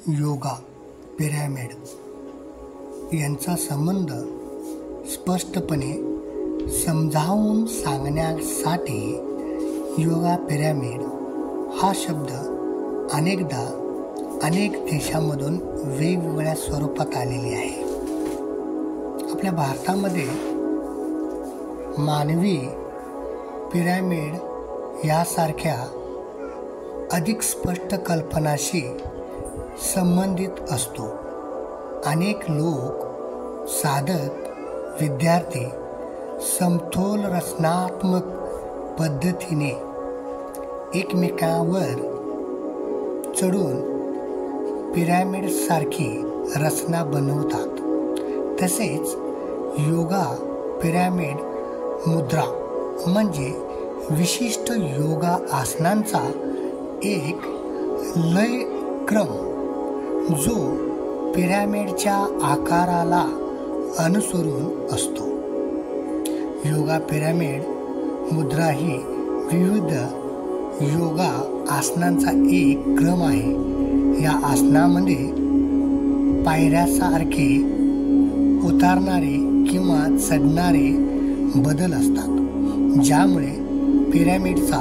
Yoga, pyramid यांचा संबंध स्पष्टपणे समजावून सांगण्यासाठी योगा पिरॅमिड हा शब्द अनेकदा अनेक देशांमधून वेगवेगळ्या स्वरूपात आलेले आहे. आपल्या भारतामध्ये मानवी पिरॅमिड यासारख्या अधिक स्पष्ट कल्पनाशी संबंधित असतो. अनेक लोक, साधक, विद्यार्थी समतोल रचनात्मक पद्धतीने एकमेकांवर चढून पिरॅमिडसारखी रचना बनवतात. तसेच योगा पिरॅमिड मुद्रा म्हणजे विशिष्ट योगा आसनांचा एक लयक्रम जो पिरॅमिडच्या आकाराला अनुसरून असतो. योगा पिरॅमिड मुद्रा ही विविध योगा आसनांचा एक क्रम आहे. या आसनामध्ये पायऱ्यासारखे उतारणारे किंवा चढणारे बदल असतात, ज्यामुळे पिरॅमिडचा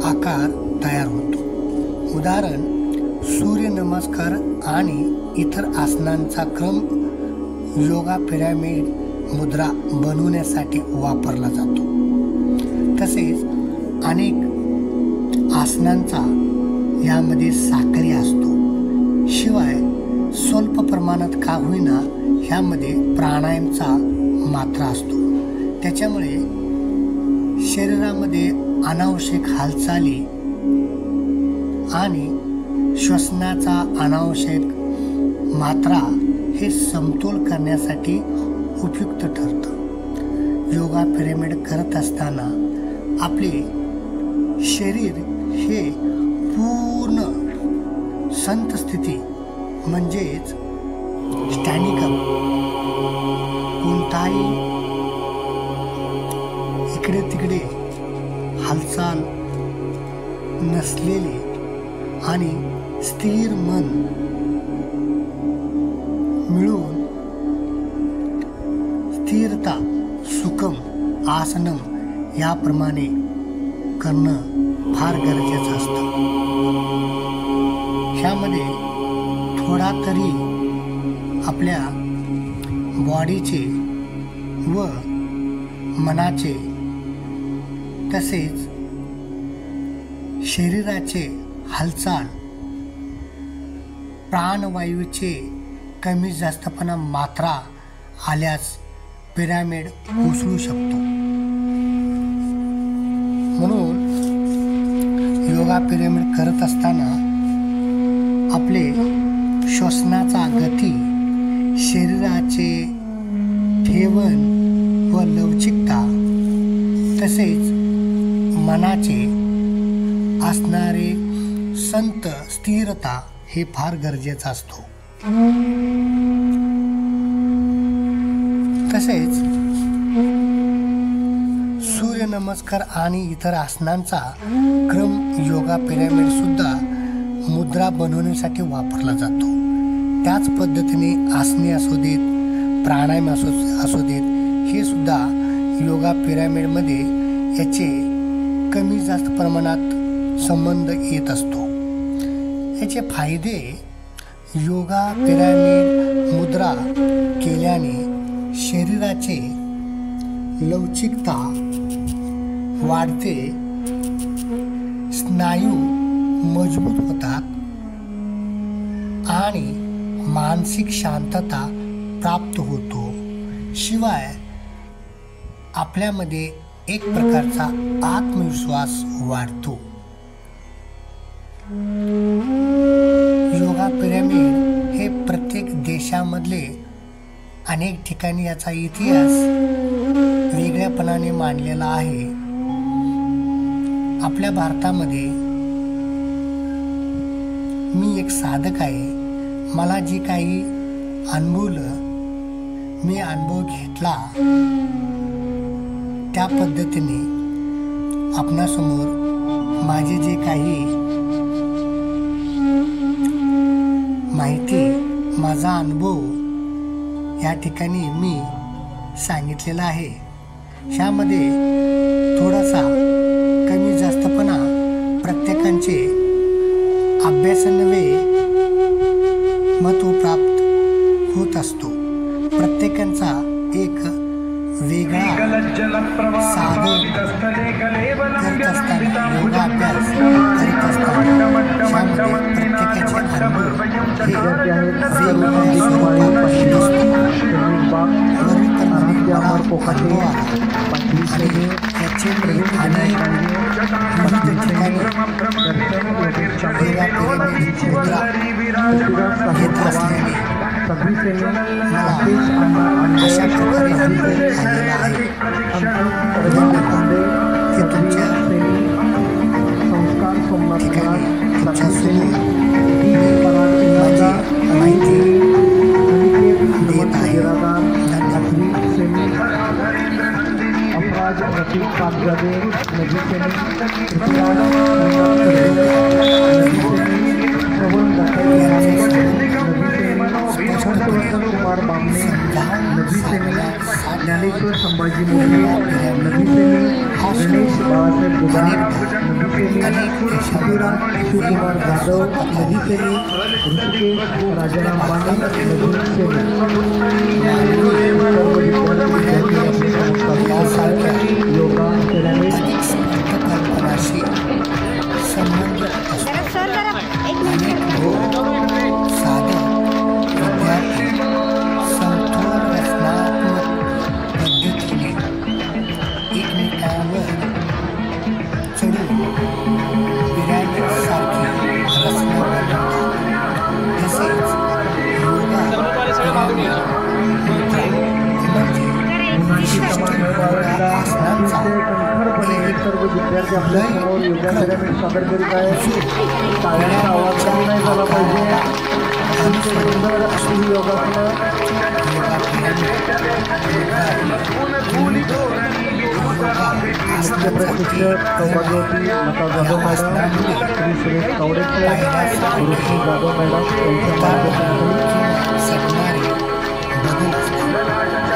आकार तयार होतो. उदाहरण, सूर्यनमस्कार आणि इतर आसनांचा क्रम योगा पिरॅमिड मुद्रा बनवण्यासाठी वापरला जातो. तसेच अनेक आसनांचा यामध्ये साखळी असतो. शिवाय स्वल्प प्रमाणात का होईना ह्यामध्ये प्राणायामचा मात्रा असतो. त्याच्यामुळे शरीरामध्ये अनावश्यक हालचाली आणि श्वसनाचा अनावश्यक मात्रा हे समतोल करण्यासाठी उपयुक्त ठरतं. योगा पिरॅमिड करत असताना आपले शरीर हे पूर्ण संत स्थिती म्हणजेच स्टॅनिक अप, कोणताही इकडे तिकडे हालचाल नसलेले आणि स्थिर मन मिळून स्थिरता सुखम आसनम याप्रमाणे करणं फार गरजेचं असतं. ह्यामध्ये थोडा तरी आपल्या बॉडीचे व मनाचे तसेच शरीराचे हालचाल, प्राणवायूचे कमी जास्तपणा मात्रा आल्यास पिरॅमिड उसळू शकतो. म्हणून योगा पिरॅमिड करत असताना आपले श्वसनाचा गती, शरीराचे ठेवण व लवचिकता तसेच मनाचे असणारे संत स्थिरता हे फार गरजेचं असतो. तसेच सूर्यनमस्कार आणि इतर आसनांचा क्रम योगा पिरॅमिड सुद्धा मुद्रा बनवण्यासाठी वापरला जातो. त्याच पद्धतीने आसने असू देत, प्राणायाम असू देत, हे सुद्धा योगा पिरॅमिडमध्ये याचे कमी जास्त प्रमाणात संबंध येत असतो. याचे फायदे, योगा पिरॅमिड मुद्रा केल्याने शरीराचे लवचिकता वाढते, स्नायू मजबूत होतात आणि मानसिक शांतता प्राप्त होतो. शिवाय आपल्यामध्ये एक प्रकारचा आत्मविश्वास वाढतो. योगा पिरॅमिड हे प्रत्येक देशामधले अनेक ठिकाणी याचा इतिहास वेगळ्यापणाने मांडलेला आहे. आपल्या भारतामध्ये मी एक साधक आहे. मला जे काही अनुभवलं, मी अनुभव घेतला त्या पद्धतीने आपणासमोर माझे जे काही माहिती, माझा अनुभव या ठिकाणी मी सांगितलेला आहे. ह्यामध्ये थोडासा कमी जास्तपणा प्रत्येकांचे अभ्यासान्वये महत्त्व प्राप्त होत असतो. प्रत्येकांचा एक वेगळा साधन करत असताना, योगाभ्यास करीत असताना ह्यामध्ये प्रत्येकाचे अनुभव हे वेगवेगळ्या स्वरूपात असतो. अनुभव आणि याचे अनेक विविध ठिकाणी मुद्रा घेत असल्याने मला अशा प्रकारे अनुभव आलेला आहे. ते तुमच्या ठिकाणी तुमच्यासमोर माझी माहिती देत आहे. ज्ञानेश्वर संभाजी मोरे, गणेश बाळासाहेब गुदार, शिवकुमार जाधव, ऋषिकेश राजाराम बाणे, योगा पिरामिड कल्पनाशी संबंध असतो. साधक विद्यार्थी समतोल रचनात्मक पद्धतीने एकमेकांवर चढून पिरॅमिड सारखी रचना बनवतात. तसेच योगा पिरॅमिड मुद्रा म्हणजे विशिष्ट आसनांचा सर्व विद्यार्थी आपल्या समोर योगा पिरामिड सादर करीत आहेत. टाळ्यांचा आवाज कमी नाही झाला पाहिजे. सुंदर अशी योगासनं मुख्य प्रशिक्षक सौभाग्यवती लता जाधव मॅडम, श्री सुरेश कावडेकर, ऋषी जाधव मॅडम यांच्या मार्गदर्शनाखाली सगणारे बदल असतात,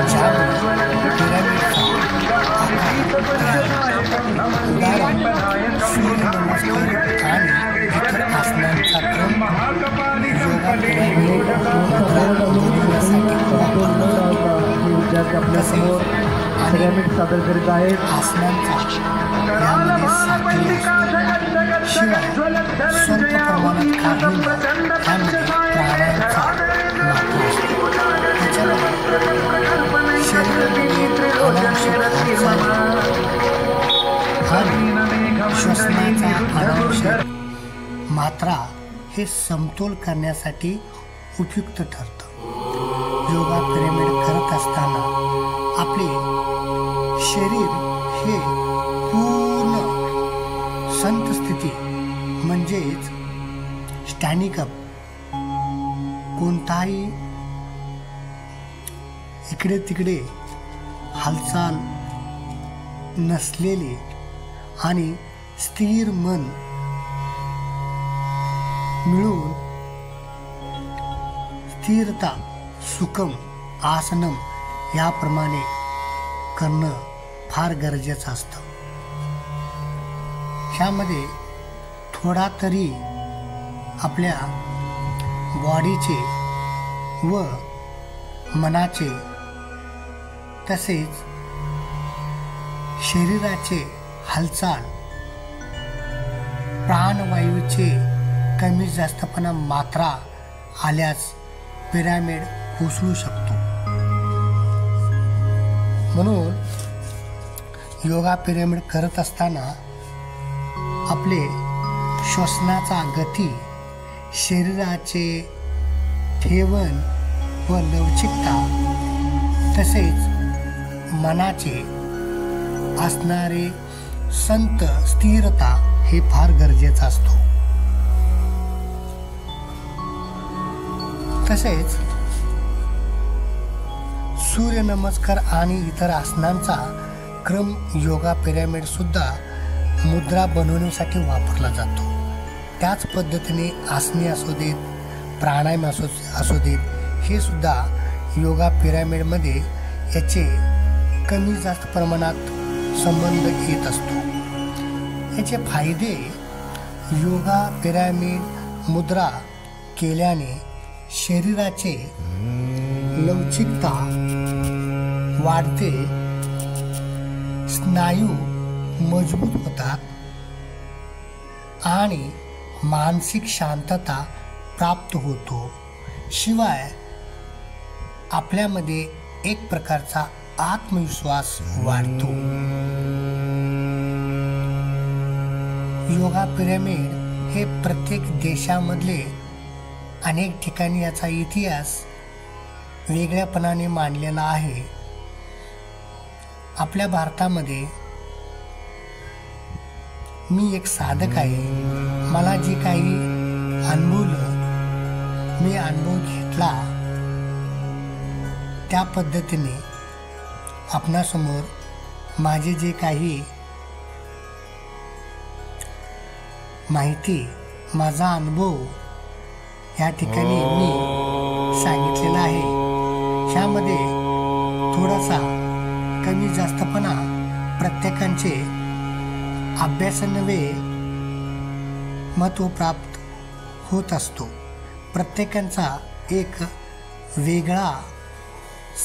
ज्यामुळे पिरॅमिडचा उदाहरण सूर्यनमस्कार आणि इतर आसनांचा क्रम योगा पिरॅमिड बनवण्यासाठी विद्यार्थी आपल्यासमोर पिरॅमिड सादर करीत आहेत. आसनांचा यामध्ये साधलेला असतो. शिवाय स्वल्प प्रमाणात काढून त्यामध्ये प्राणांचा मात्रा असतो. त्याच्यामध्ये शरीरामध्ये अनावश्यक आणि श्वसनाचा अनावश्यक मात्रा हे समतोल करण्यासाठी उपयुक्त ठरतं. योगा पिरॅमिड करत असताना आपले शरीर हे पूर्ण संत स्थिती म्हणजेच स्टँडिंग अप, कोणताही इकडे तिकडे हालचाल नसलेले आणि स्थिर मन मिळून स्थिरता सुखम आसनम याप्रमाणे करणं फार गरजेचं असतं. ह्यामध्ये थोडा तरी आपल्या बॉडीचे व मनाचे तसेच शरीराचे हालचाल, प्राणवायूचे कमी जास्तपणा मात्रा आल्यास पिरॅमिड कोसळू शकतो. म्हणून योगा पिरॅमिड करत असताना आपले श्वसनाचा गती, शरीराचे ठेवण व लवचिकता तसेच मनाचे असणारे संत स्थिरता हे फार गरजेचं असतो. तसेच सूर्यनमस्कार आणि इतर आसनांचा क्रम योगा पिरॅमिड सुद्धा मुद्रा बनवण्यासाठी वापरला जातो. त्याच पद्धतीने आसने असू देत, प्राणायाम असू देत, हे सुद्धा योगा पिरॅमिडमध्ये याचे कमी जास्त प्रमाणात संबंध येत असतो. याचे फायदे, योगा पिरॅमिड मुद्रा केल्याने शरीराचे लवचिकता वाढते, स्नायू मजबूत होतात आणि मानसिक शांतता प्राप्त होतो. शिवाय आपल्यामध्ये एक प्रकारचा आत्मविश्वास वाढतो. योगा पिरॅमिड हे प्रत्येक देशामधले अनेक ठिकाणी याचा इतिहास वेगळ्यापणाने मांडलेला आहे. आपल्या भारतामध्ये मी एक साधक आहे. मला जे काही अनुभवलं, मी अनुभव घेतला, त्या पद्धतीने आपणासमोर माझे जे काही माहिती, माझा अनुभव या ठिकाणी मी सांगितलेला आहे. ह्यामध्ये थोडासा कमी जास्तपणा प्रत्येकाचे अभ्यासान्वये महत्त्व प्राप्त होत असतो. प्रत्येकाचा एक वेगळा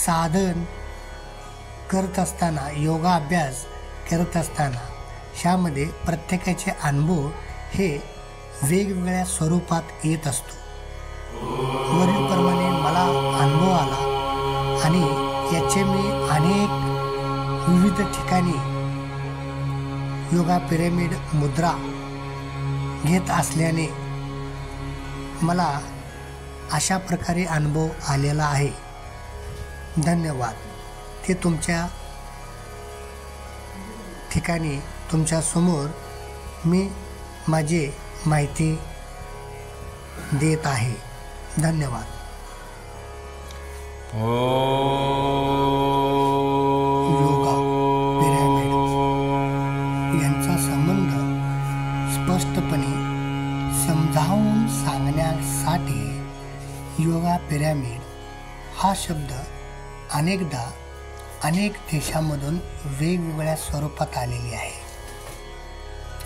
साधन करत असताना, योगा अभ्यास करत असताना ह्यामध्ये प्रत्येकाचे अनुभव हे वेगवेगळ्या स्वरूपात येत असतो. वरीलप्रमाणे मला अनुभव आला आणि याचे मी अनेक विविध ठिकाणी योगा पिरॅमिड मुद्रा घेत असल्याने मला अशा प्रकारे अनुभव आलेला आहे. धन्यवाद. ते तुमच्या ठिकाणी तुमच्या समोर मी माझी माहिती देत आहे. धन्यवाद. योगा पिरॅमिड यांचा संबंध स्पष्टपणे समजावून सांगण्यासाठी योगा पिरॅमिड हा शब्द अनेकदा अनेक देशांमधून वेगवेगळ्या स्वरूपात आलेली आहे.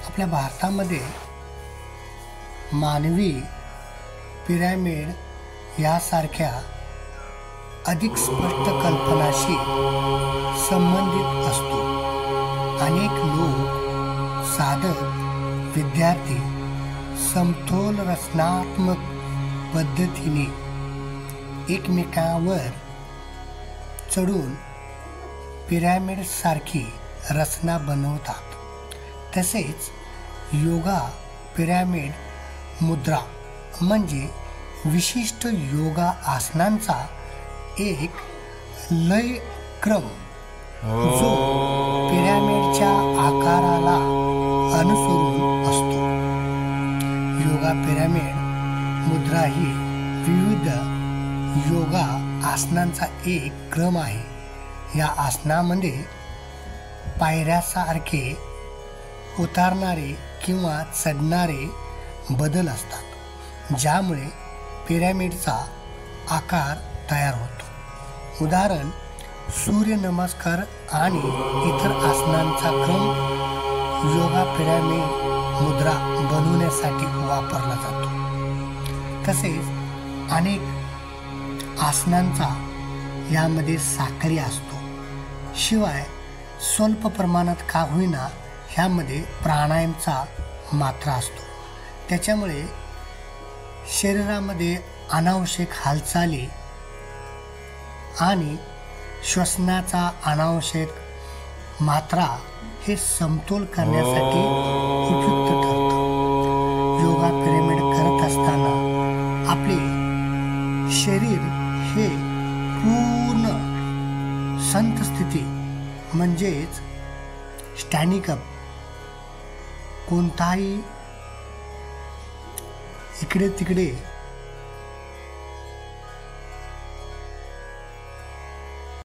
आपल्या भारतामध्ये मानवी पिरॅमिड यासारख्या अधिक स्पष्ट कल्पनाशी संबंधित असतो. अनेक लोक, साधक, विद्यार्थी समतोल रचनात्मक पद्धतीने एकमेकांवर चढून पिरॅमिडसारखी रचना बनवतात. तसेच योगा पिरॅमिड मुद्रा म्हणजे विशिष्ट योगा आसनांचा एक लयक्रम जो पिरॅमिडच्या आकाराला अनुसरून असतो. योगा पिरॅमिड मुद्रा ही विविध योगा आसनांचा एक क्रम आहे. या आसनामध्ये पायऱ्यासारखे उतारणारे किंवा चढणारे बदल असतात, ज्यामुळे पिरॅमिडचा आकार तयार होतो. उदाहरण, सूर्यनमस्कार आणि इतर आसनांचा क्रम योगा पिरॅमिड मुद्रा बनवण्यासाठी वापरला जातो. तसेच अनेक आसनांचा यामध्ये साखळी असतो. शिवाय स्वल्प प्रमाणात का होईना ह्यामध्ये प्राणायामचा मात्रा असतो. त्याच्यामुळे शरीरामध्ये अनावश्यक हालचाली आणि श्वसनाचा अनावश्यक मात्रा हे समतोल करण्यासाठी उपयुक्त ठरतं. योगा पिरॅमिड करत असताना आपले शरीर हे पूर्ण संत स्थिती म्हणजेच स्टँडिंग अप, कोणताही इकडे तिकडे